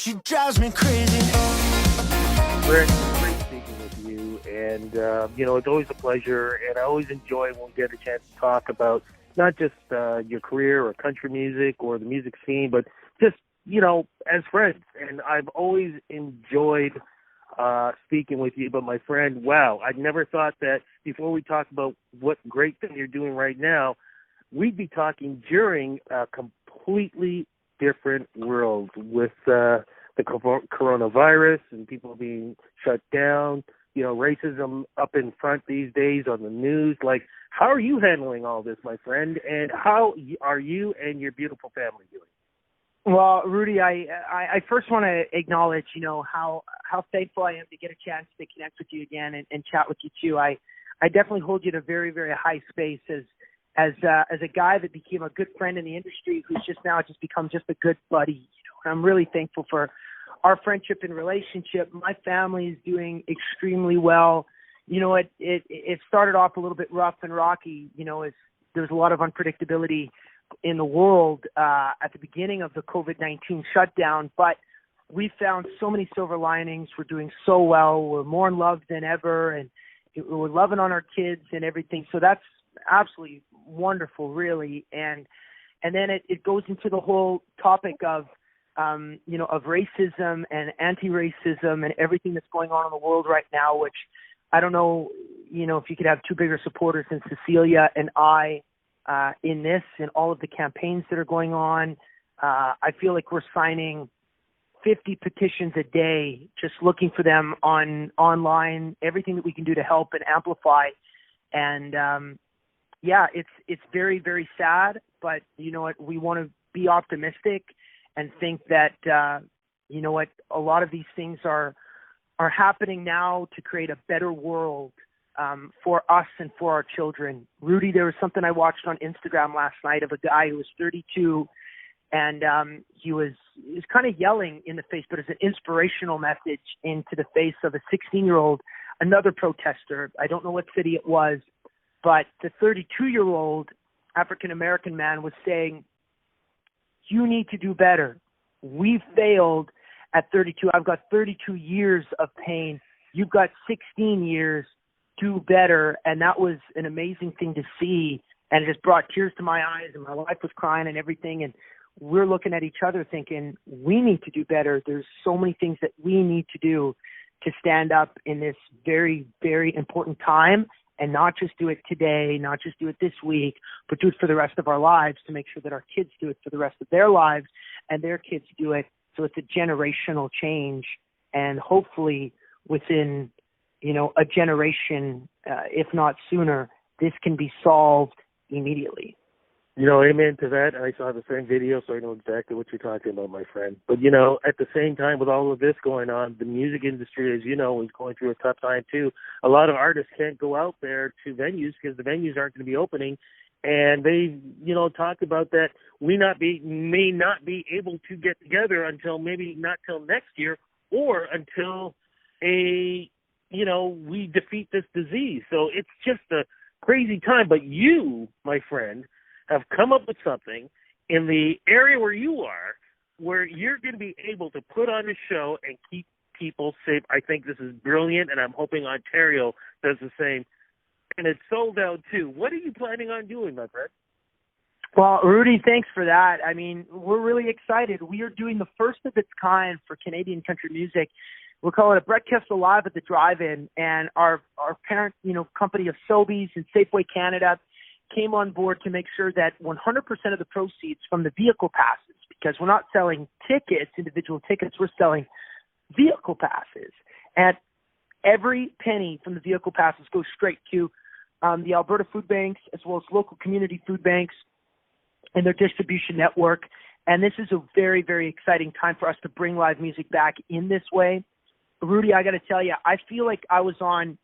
She drives me crazy. Brett, great speaking with you, and it's always a pleasure, and I always enjoy when we get a chance to talk about not just your career or country music or the music scene, but just, as friends. And I've always enjoyed speaking with you, but my friend, wow, I never thought that before we talk about what great thing you're doing right now, we'd be talking during a completely different world with the coronavirus and people being shut down, racism up in front these days on the news. Like, how are you handling all this, my friend? And how are you and your beautiful family doing? Well, Rudy, I first want to acknowledge, how thankful I am to get a chance to connect with you again and chat with you too. I definitely hold you in a very, very high space as a guy that became a good friend in the industry who's just become just a good buddy. I'm really thankful for our friendship and relationship. My family is doing extremely well. It started off a little bit rough and rocky, as there was a lot of unpredictability in the world at the beginning of the COVID-19 shutdown, but we found so many silver linings. We're doing so well. We're more in love than ever, and we're loving on our kids and everything. So that's absolutely wonderful, really. And then it goes into the whole topic of racism and anti-racism and everything that's going on in the world right now, which I don't know, if you could have two bigger supporters than Cecilia and I in this and all of the campaigns that are going on. I feel like we're signing 50 petitions a day, just looking for them online, everything that we can do to help and amplify. And it's very, very sad, but you know what, we want to be optimistic and think that, a lot of these things are happening now to create a better world for us and for our children. Rudy, there was something I watched on Instagram last night of a guy who was 32, and he was kind of yelling in the face, but it's an inspirational message into the face of a 16-year-old, another protester. I don't know what city it was, but the 32-year-old African-American man was saying, you need to do better. We failed at 32. I've got 32 years of pain. You've got 16 years. Do better. And that was an amazing thing to see. And it just brought tears to my eyes, and my wife was crying and everything. And we're looking at each other thinking, we need to do better. There's so many things that we need to do to stand up in this very, very important time, and not just do it today, not just do it this week, but do it for the rest of our lives, to make sure that our kids do it for the rest of their lives and their kids do it. So it's a generational change, and hopefully within, a generation, if not sooner, this can be solved immediately. Amen to that. I saw the same video, so I know exactly what you're talking about, my friend. But, at the same time, with all of this going on, the music industry, as you know, is going through a tough time, too. A lot of artists can't go out there to venues because the venues aren't going to be opening. And they, talked about that may not be able to get together until maybe not till next year, or until we defeat this disease. So it's just a crazy time. But you, my friend, have come up with something in the area where you are, where you're going to be able to put on a show and keep people safe. I think this is brilliant, and I'm hoping Ontario does the same. And it's sold out, too. What are you planning on doing, my friend? Well, Rudy, thanks for that. I mean, we're really excited. We are doing the first of its kind for Canadian country music. We'll call it a Brett Kissel Live at the Drive-In, and our parent, company of Sobeys and Safeway Canada came on board to make sure that 100% of the proceeds from the vehicle passes, because we're not selling tickets, individual tickets, we're selling vehicle passes. And every penny from the vehicle passes goes straight to the Alberta Food Banks, as well as local community food banks and their distribution network. And this is a very, very exciting time for us to bring live music back in this way. Rudy, I got to tell you, I feel like I was on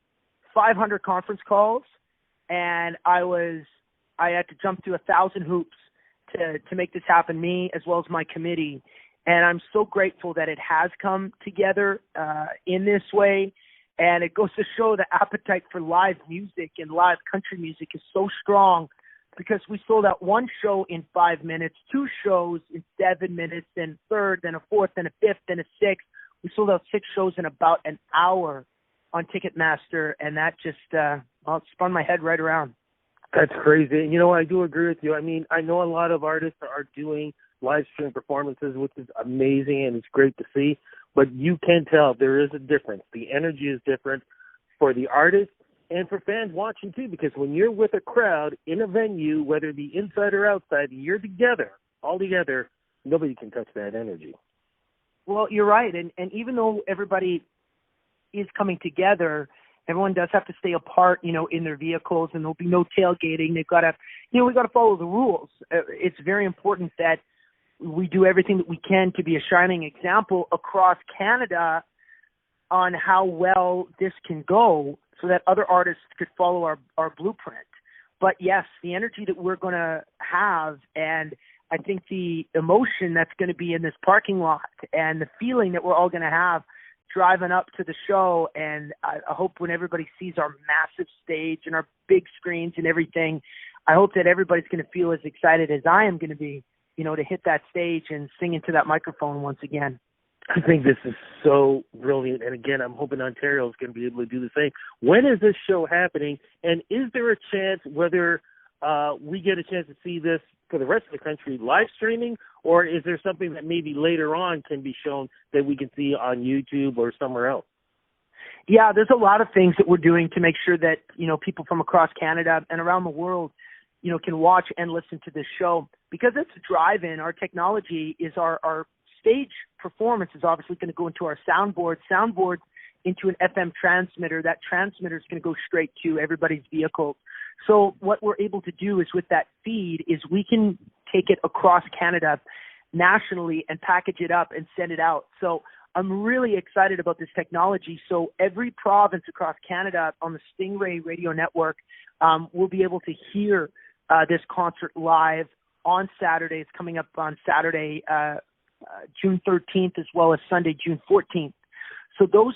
500 conference calls, and I had to jump through 1,000 hoops to make this happen, me as well as my committee. And I'm so grateful that it has come together in this way. And it goes to show the appetite for live music and live country music is so strong because we sold out one show in 5 minutes, two shows in 7 minutes, then a third, then a fourth, then a fifth, then a sixth. We sold out 6 shows in about an hour on Ticketmaster, and that just it spun my head right around. That's crazy. And, you know, I do agree with you. I mean, I know a lot of artists are doing live stream performances, which is amazing, and it's great to see. But you can tell there is a difference. The energy is different for the artist and for fans watching, too, because when you're with a crowd in a venue, whether it be inside or outside, you're together, all together, nobody can touch that energy. Well, you're right. And even though everybody is coming together, everyone does have to stay apart, you know, in their vehicles, and there'll be no tailgating. They've got to, you know, we've got to follow the rules. It's very important that we do everything that we can to be a shining example across Canada on how well this can go so that other artists could follow our blueprint. But yes, the energy that we're going to have, and I think the emotion that's going to be in this parking lot, and the feeling that we're all going to have driving up to the show, and I hope when everybody sees our massive stage and our big screens and everything, I hope that everybody's going to feel as excited as I am going to be, you know, to hit that stage and sing into that microphone once again. I think this is so brilliant, and again, I'm hoping Ontario is going to be able to do the same. When is this show happening, and is there a chance whether we get a chance to see this for the rest of the country live streaming, or is there something that maybe later on can be shown that we can see on YouTube or somewhere else? Yeah, there's a lot of things that we're doing to make sure that, you know, people from across Canada and around the world, you know, can watch and listen to this show. Because it's a drive-in, our technology is our stage performance is obviously going to go into our soundboard into an FM transmitter. That transmitter is going to go straight to everybody's vehicles. So what we're able to do is with that feed is we can take it across Canada nationally and package it up and send it out. So I'm really excited about this technology. So every province across Canada on the Stingray Radio Network will be able to hear this concert live on Saturday. It's coming up on Saturday, June 13th, as well as Sunday, June 14th. So those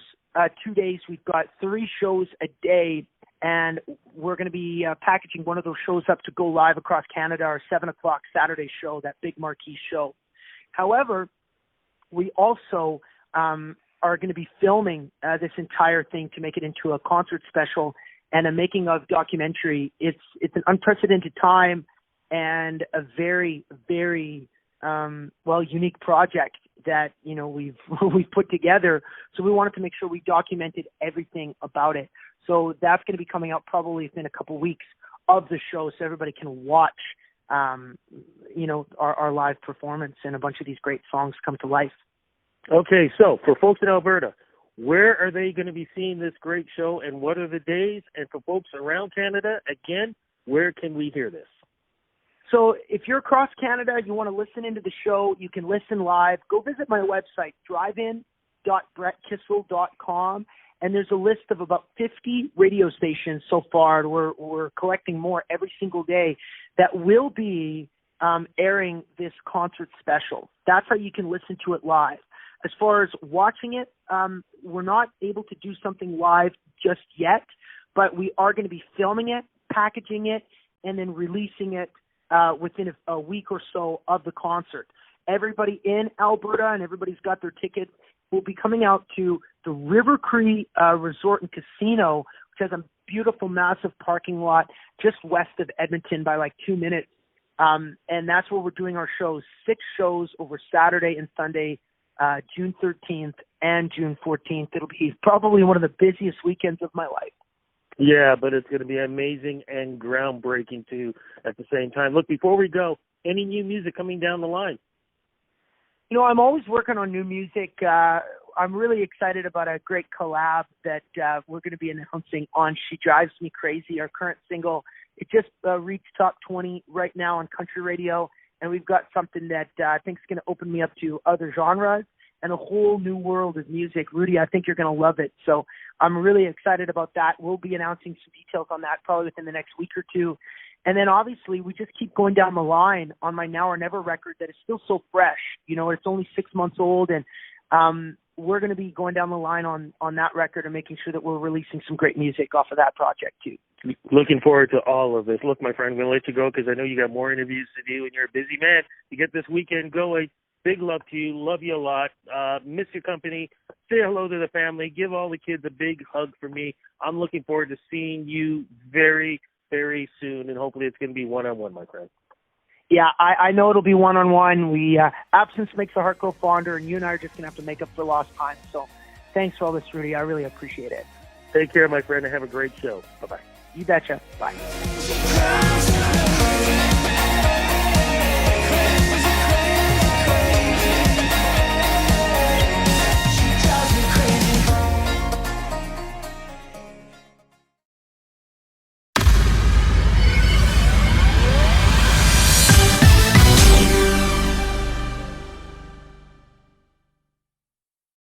2 days, we've got 3 shows a day, and we're going to be packaging one of those shows up to go live across Canada, our 7 o'clock Saturday show, that big marquee show. However, we also are going to be filming this entire thing to make it into a concert special and a making of documentary. It's an unprecedented time and a very, very unique project that, you know, we've put together. So we wanted to make sure we documented everything about it. So that's going to be coming out probably within a couple of weeks of the show, so everybody can watch, you know, our live performance and a bunch of these great songs come to life. Okay, so for folks in Alberta, where are they going to be seeing this great show, and what are the days? And for folks around Canada, again, where can we hear this? So if you're across Canada, you want to listen into the show, you can listen live. Go visit my website, drivein.brettkissel.com, and there's a list of about 50 radio stations so far. We're collecting more every single day that will be airing this concert special. That's how you can listen to it live. As far as watching it, we're not able to do something live just yet, but we are going to be filming it, packaging it, and then releasing it within a week or so of the concert. Everybody in Alberta and everybody's got their tickets will be coming out to the River Cree Resort and Casino, which has a beautiful, massive parking lot just west of Edmonton by like 2 minutes. And that's where we're doing our shows, 6 shows over Saturday and Sunday, June 13th and June 14th. It'll be probably one of the busiest weekends of my life. Yeah, but it's going to be amazing and groundbreaking, too, at the same time. Look, before we go, any new music coming down the line? You know, I'm always working on new music. I'm really excited about a great collab that we're going to be announcing on She Drives Me Crazy, our current single. It just reached top 20 right now on country radio, and we've got something that I think is going to open me up to other genres and a whole new world of music. Rudy, I think you're going to love it. So I'm really excited about that. We'll be announcing some details on that probably within the next week or two. And then obviously we just keep going down the line on my Now or Never record that is still so fresh. You know, it's only 6 months old, and we're going to be going down the line on that record and making sure that we're releasing some great music off of that project too. Looking forward to all of this. Look, my friend, I'm going to let you go because I know you got more interviews to do and you're a busy man. You get this weekend going. Big love to you. Love you a lot. Miss your company. Say hello to the family. Give all the kids a big hug for me. I'm looking forward to seeing you very, very soon, and hopefully it's going to be one-on-one, my friend. Yeah, I know it'll be one-on-one. Absence makes the heart go fonder, and you and I are just going to have to make up for lost time. So thanks for all this, Rudy. I really appreciate it. Take care, my friend, and have a great show. Bye-bye. You betcha. Bye.